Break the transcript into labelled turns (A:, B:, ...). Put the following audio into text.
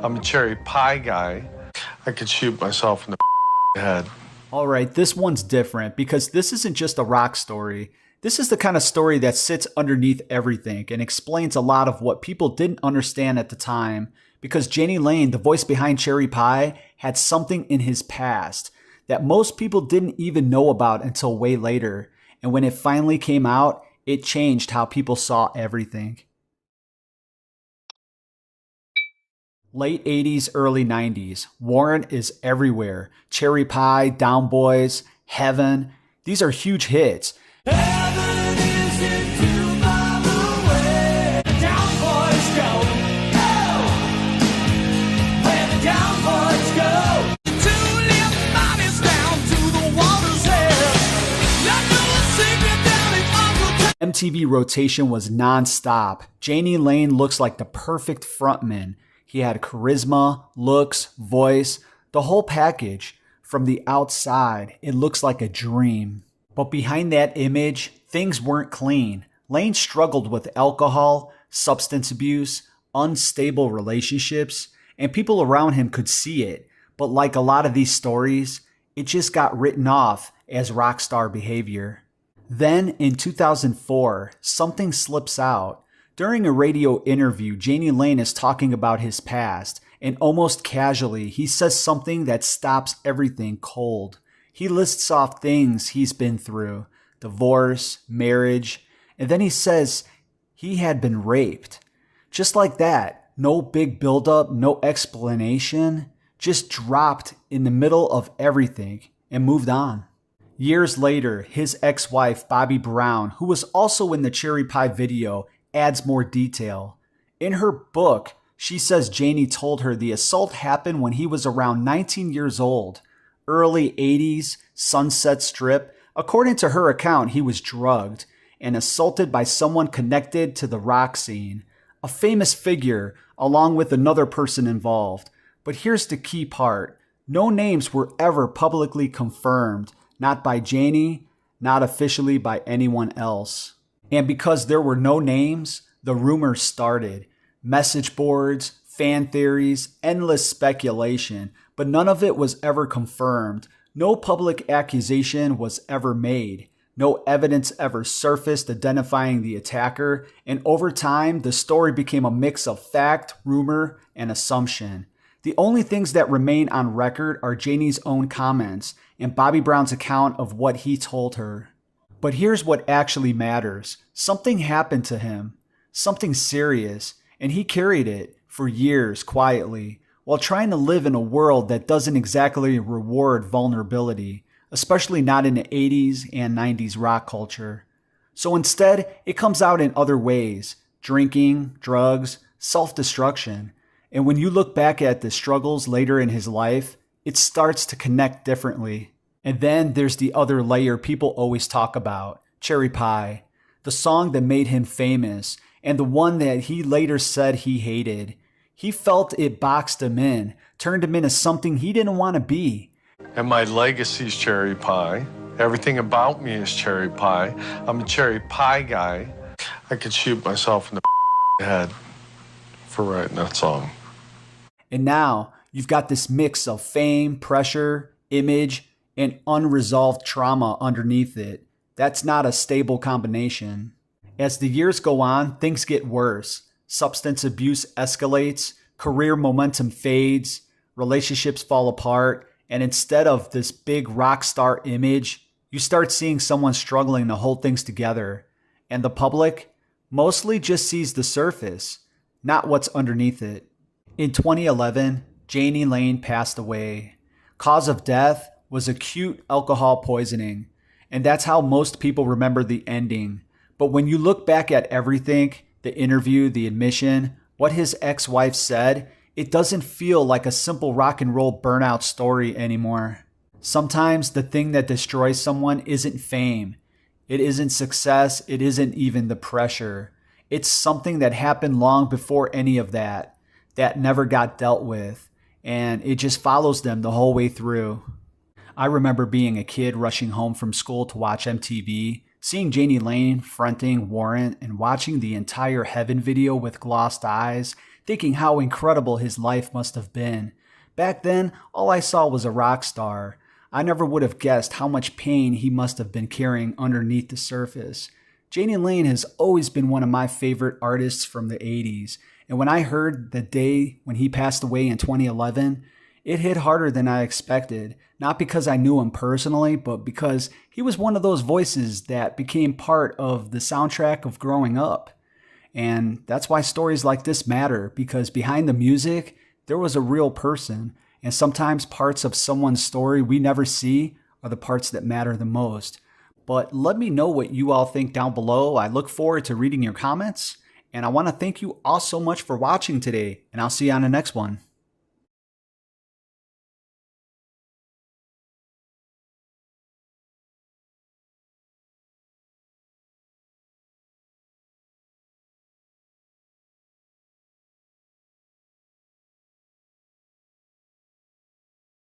A: I'm a cherry pie guy. I could shoot myself in the head.
B: Alright, this one's different because this isn't just a rock story. This is the kind of story that sits underneath everything and explains a lot of what people didn't understand at the time, because Jani Lane, the voice behind Cherry Pie, had something in his past that most people didn't even know about until way later. And when it finally came out, it changed how people saw everything. Late 80s, early 90s. Warrant is everywhere. Cherry Pie, Down Boys, Heaven. These are huge hits. Heaven isn't too far away. The Down Boys go. Oh! Where the Down Boys go. The two-lip bodies down to the water's edge. Not know a secret down in Uncle. MTV rotation was non-stop. Jani Lane looks like the perfect frontman. He had charisma, looks, voice, the whole package. From the outside, it looks like a dream. But behind that image, things weren't clean. Lane struggled with alcohol, substance abuse, unstable relationships, and people around him could see it. But like a lot of these stories, it just got written off as rock star behavior. Then in 2004, something slips out. During a radio interview, Jani Lane is talking about his past, and almost casually, he says something that stops everything cold. He lists off things he's been through: divorce, marriage, and then he says he had been raped. Just like that, no big buildup, no explanation, just dropped in the middle of everything and moved on. Years later, his ex-wife, Bobby Brown, who was also in the Cherry Pie video, adds more detail. In her book, she says Jani told her the assault happened when he was around 19 years old. Early 80s, Sunset Strip. According to her account, he was drugged and assaulted by someone connected to the rock scene, a famous figure, along with another person involved. But here's the key part. No names were ever publicly confirmed, not by Jani, not officially by anyone else. And because there were no names, the rumors started. Message boards, fan theories, endless speculation, but none of it was ever confirmed. No public accusation was ever made. No evidence ever surfaced identifying the attacker, and over time, the story became a mix of fact, rumor, and assumption. The only things that remain on record are Jani's own comments and Bobby Brown's account of what he told her. But here's what actually matters. Something happened to him, something serious, and he carried it for years quietly, while trying to live in a world that doesn't exactly reward vulnerability, especially not in the 80s and 90s rock culture. So instead, it comes out in other ways: drinking, drugs, self-destruction. And when you look back at the struggles later in his life, it starts to connect differently. And then there's the other layer people always talk about: Cherry Pie, the song that made him famous, and the one that he later said he hated. He felt it boxed him in, turned him into something he didn't want to be.
A: And my legacy's cherry pie. Everything about me is cherry pie. I'm a cherry pie guy. I could shoot myself in the head for writing that song.
B: And now you've got this mix of fame, pressure, image, and unresolved trauma underneath it. That's not a stable combination. As the years go on, things get worse. Substance abuse escalates, career momentum fades, relationships fall apart, and instead of this big rock star image, you start seeing someone struggling to hold things together. And the public mostly just sees the surface, not what's underneath it. In 2011, Jani Lane passed away. Cause of death was acute alcohol poisoning, and that's how most people remember the ending. But when you look back at everything, the interview, the admission, what his ex-wife said, it doesn't feel like a simple rock and roll burnout story anymore. Sometimes the thing that destroys someone isn't fame. It isn't success. It isn't even the pressure. It's something that happened long before any of that never got dealt with, and it just follows them the whole way through. I remember being a kid rushing home from school to watch MTV, seeing Jani Lane fronting Warrant and watching the entire Heaven video with glossed eyes, thinking how incredible his life must have been. Back then, all I saw was a rock star. I never would have guessed how much pain he must have been carrying underneath the surface. Jani Lane has always been one of my favorite artists from the 80s, and when I heard the day when he passed away in 2011, it hit harder than I expected, not because I knew him personally, but because he was one of those voices that became part of the soundtrack of growing up. And that's why stories like this matter, because behind the music, there was a real person, and sometimes parts of someone's story we never see are the parts that matter the most. But let me know what you all think down below. I look forward to reading your comments, and I want to thank you all so much for watching today, and I'll see you on the next one.